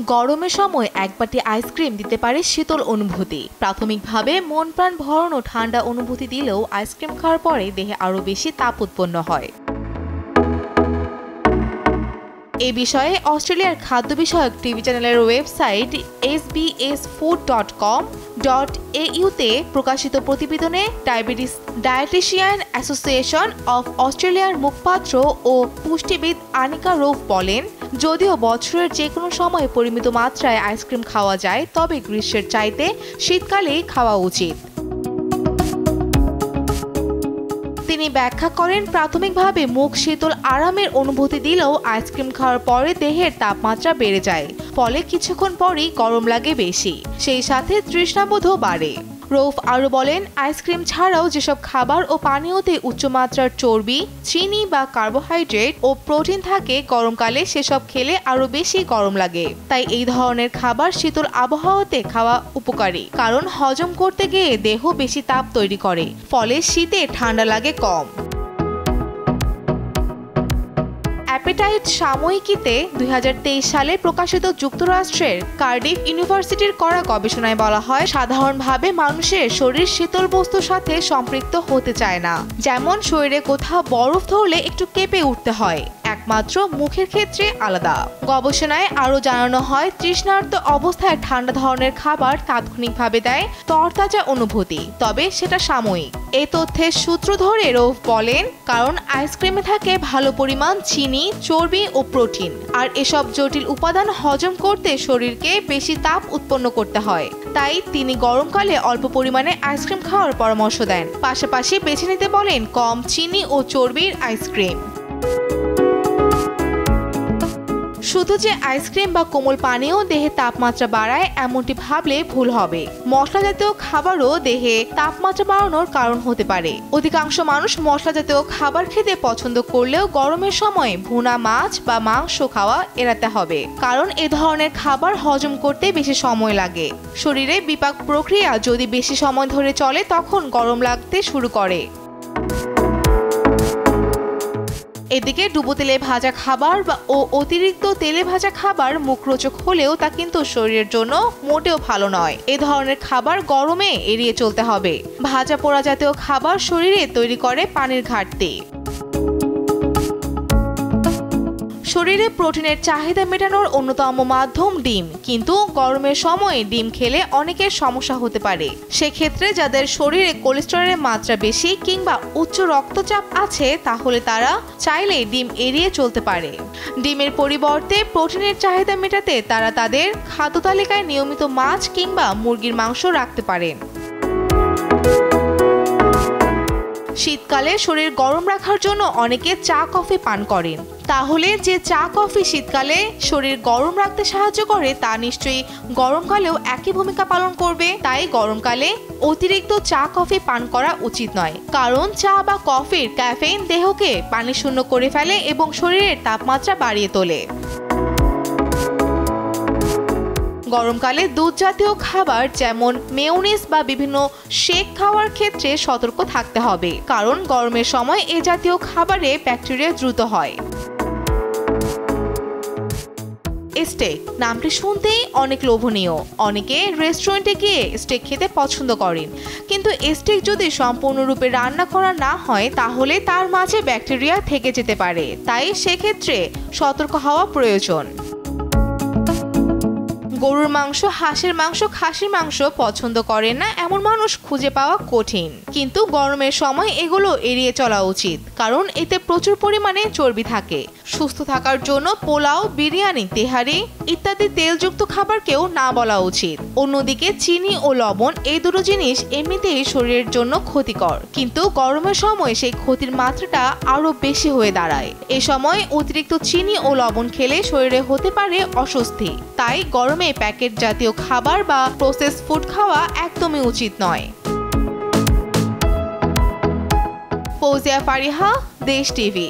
গরমের সময় এক বাটি আইসক্রিম দিতে পারে শীতল অনুভূতি। প্রাথমিকভাবে মন প্রাণ ভরানো ঠান্ডা অনুভূতি দিলেও আইসক্রিম খাওয়ার পরে দেহে আরও বেশি তাপ উৎপন্ন হয়। এ বিষয়ে অস্ট্রেলিয়ার খাদ্য বিষয়ক টিভি চ্যানেলের ওয়েবসাইট sbs.food.com.au-তে প্রকাশিত প্রতিবেদনে ডায়েটিশিয়ান অ্যাসোসিয়েশন অফ অস্ট্রেলিয়ার মুখপাত্র ও পুষ্টিবিদ আনিকা রৌফ বলেন, যদিও বছরের যে কোনো সময় পরিমিত মাত্রায় আইসক্রিম খাওয়া যায়, তবে গ্রীষ্মের চাইতে শীতকালেই খাওয়া উচিত। তিনি ব্যাখ্যা করেন, প্রাথমিকভাবে মুখ শীতল আরামের অনুভূতি দিলেও আইসক্রিম খাওয়ার পরে দেহের তাপমাত্রা বেড়ে যায়, ফলে কিছুক্ষণ পরই গরম লাগে বেশি, সেই সাথে তৃষ্ণাবোধও বাড়ে। রৌফ আরও বলেন, আইসক্রিম ছাড়াও যেসব খাবার ও পানীয়তে উচ্চমাত্রার চর্বি, চিনি বা কার্বোহাইড্রেট ও প্রোটিন থাকে, গরমকালে সেসব খেলে আরও বেশি গরম লাগে। তাই এই ধরনের খাবার শীতল আবহাওয়াতে খাওয়া উপকারী, কারণ হজম করতে গিয়ে দেহ বেশি তাপ তৈরি করে, ফলে শীতে ঠান্ডা লাগে কম। অ্যাপেটাইট সাময়িকীতে 2023 সালে প্রকাশিত যুক্তরাষ্ট্রের কার্ডিফ ইউনিভার্সিটির করা গবেষণায় বলা হয়, সাধারণভাবে মানুষের শরীর শীতল বস্তুর সাথে সম্পৃক্ত হতে চায় না। যেমন শরীরে কোথাও বরফ ধরলে একটু কেঁপে উঠতে হয়, একমাত্র মুখের ক্ষেত্রে আলাদা। গবেষণায় আরও জানানো হয়, তৃষ্ণার্ত অবস্থায় ঠান্ডা ধরনের খাবার তাৎক্ষণিকভাবে দেয় তরতাজা অনুভূতি, তবে সেটা সাময়িক। এই তথ্যের সূত্র ধরে রৌফ বলেন, কারণ আইসক্রিমে থাকে ভালো পরিমাণ চিনি, চর্বি ও প্রোটিন, আর এসব জটিল উপাদান হজম করতে শরীরকে বেশি তাপ উৎপন্ন করতে হয়। তাই তিনি গরমকালে অল্প পরিমাণে আইসক্রিম খাওয়ার পরামর্শ দেন, পাশাপাশি বেছে নিতে বলেন কম চিনি ও চর্বির আইসক্রিম। শুধু যে আইসক্রিম বা কোমল পানীয় দেহে তাপমাত্রা বাড়ায় এমনটি ভাবলে ভুল হবে। মশলা জাতীয় খাবারও দেহে তাপমাত্রা বাড়ানোর কারণ হতে পারে। অধিকাংশ মানুষ মশলা জাতীয় খাবার খেতে পছন্দ করলেও গরমের সময় ভুনা মাছ বা মাংস খাওয়া এড়াতে হবে, কারণ এ ধরনের খাবার হজম করতে বেশি সময় লাগে। শরীরে বিপাক প্রক্রিয়া যদি বেশি সময় ধরে চলে, তখন গরম লাগতে শুরু করে। এদিকে ডুবো তেলে ভাজা খাবার ও অতিরিক্ত তেলে ভাজা খাবার মুখরোচক হলেও তা কিন্তু শরীরের জন্য মোটেও ভালো নয়। এ ধরনের খাবার গরমে এড়িয়ে চলতে হবে। ভাজা পোড়া জাতীয় খাবার শরীরে তৈরি করে পানির ঘাটতি। শরীরে প্রোটিনের চাহিদা মেটানোর অন্যতম মাধ্যম ডিম, কিন্তু গরমের সময় ডিম খেলে অনেকের সমস্যা হতে পারে। সেক্ষেত্রে যাদের শরীরে কোলেস্টেরলের মাত্রা বেশি কিংবা উচ্চ রক্তচাপ আছে, তাহলে তারা চাইলে ডিম এড়িয়ে চলতে পারে। ডিমের পরিবর্তে প্রোটিনের চাহিদা মেটাতে তারা তাদের খাদ্য তালিকায় নিয়মিত মাছ কিংবা মুরগির মাংস রাখতে পারেন। শীতকালে শরীর গরম রাখার জন্য অনেকে চা কফি পান করেন। তাহলে যে চা কফি শীতকালে শরীর গরম রাখতে সাহায্য করে, তা নিশ্চয়ই গরমকালেও একই ভূমিকা পালন করবে। তাই গরমকালে অতিরিক্ত চা কফি পান করা উচিত নয়, কারণ চা বা কফির ক্যাফেইন দেহকে পানি শূন্য করে ফেলে এবং শরীরের তাপমাত্রা বাড়িয়ে তোলে। গরমকালে দুধ জাতীয় খাবার যেমন মেয়োনিজ বা বিভিন্ন শেক খাওয়ার ক্ষেত্রে সতর্ক থাকতে হবে, কারণ গরমের সময় এ জাতীয় খাবারে ব্যাকটেরিয়া দ্রুত হয়। স্টেক নামটি শুনতেই অনেক লোভনীয়। অনেকে রেস্টুরেন্টে গিয়ে স্টেক খেতে পছন্দ করেন, কিন্তু স্টেক যদি সম্পূর্ণরূপে রান্না করা না হয়, তাহলে তার মাঝে ব্যাকটেরিয়া থেকে যেতে পারে। তাই সেক্ষেত্রে সতর্ক হওয়া প্রয়োজন। গরুর মাংস, হাঁসের মাংস, খাসির মাংস পছন্দ করেন না এমন মানুষ খুঁজে পাওয়া কঠিন, কিন্তু গরমের সময় এগুলো এড়িয়ে চলা উচিত, কারণ এতে প্রচুর পরিমাণে চর্বি থাকে। সুস্থ থাকার জন্য পোলাও, বিরিয়ানি, তেহারি ইত্যাদি তেলযুক্ত খাবারকেও না বলা উচিত। অন্যদিকে চিনি ও লবণ, এই দুটো জিনিস এমনিতেই শরীরের জন্য ক্ষতিকর, কিন্তু গরমের সময় সেই ক্ষতির মাত্রাটা আরো বেশি হয়ে দাঁড়ায়। এ সময় অতিরিক্ত চিনি ও লবণ খেলে শরীরে হতে পারে অস্বস্তি। তাই গরমে প্যাকেট জাতীয় খাবার বা প্রসেস ফুড খাওয়া একদমই উচিত নয়। ফৌজিয়া ফারিহা, দেশ টিভি।